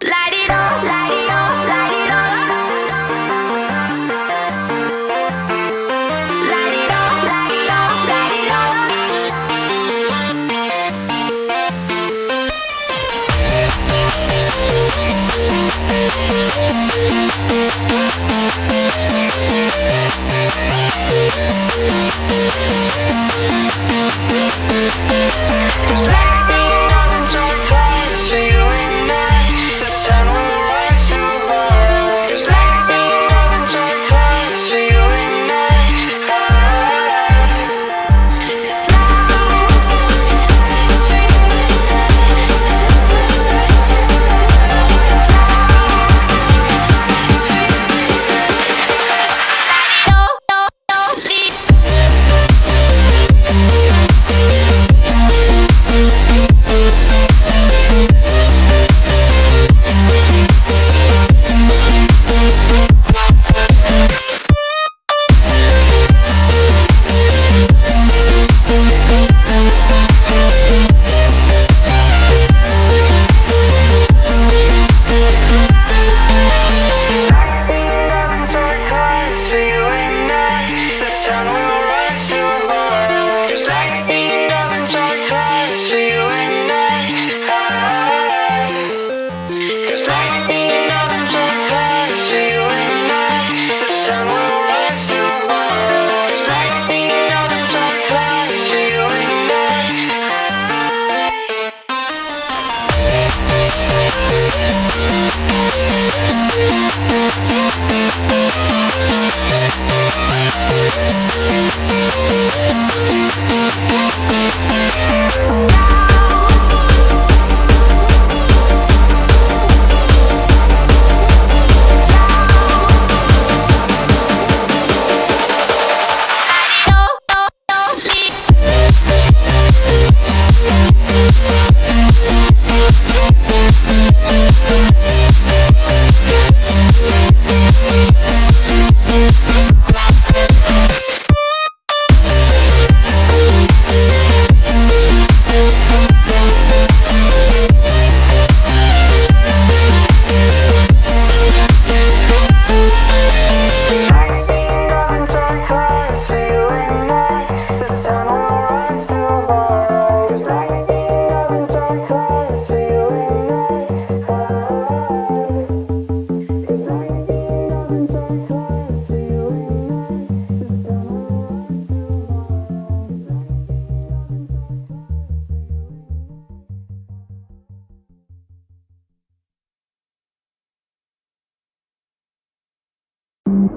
Light it up, light it up, light it up. Light it up, light it up, light it up. Cause everything doesn't turn twice for you and I. The sun will rise tomorrow. Cause everything doesn't turn twice for you and I.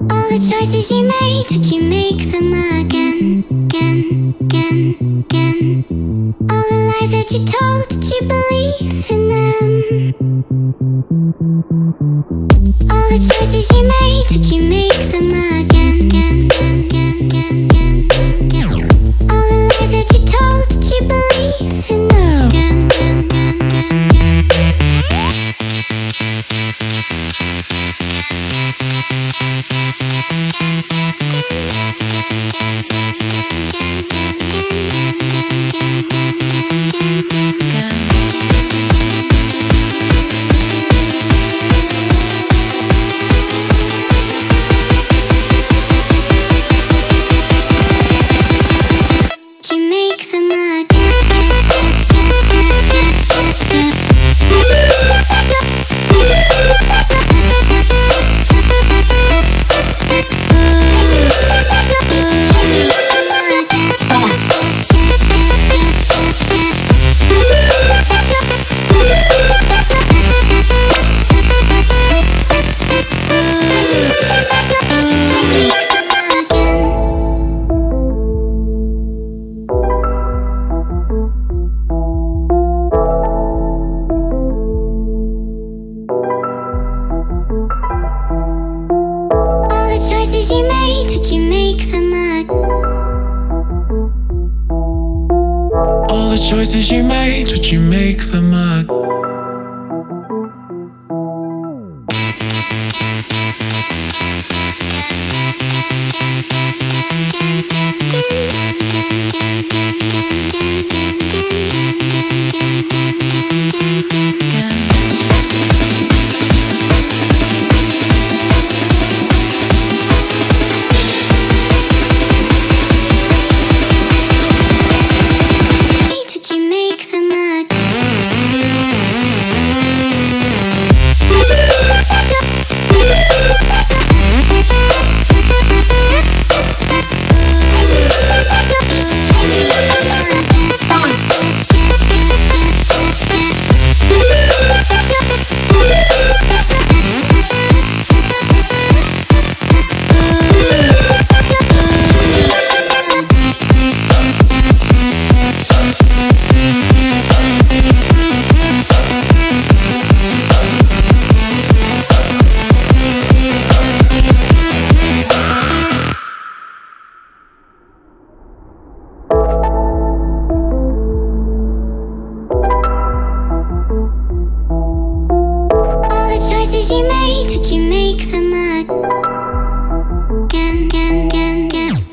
All the choices you made, did you make them again, again, again, again? All the lies that you told, did you believe in them? All the choices you made, did you make them again, again, again, again, again, again? All the lies that you told, did you believe in them? Again, again, again, again, again. Choices you made, would you make them again? choices you made, would you make them again, again, again, again?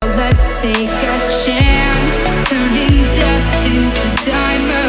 Let's take a chance, turning dust into diamonds.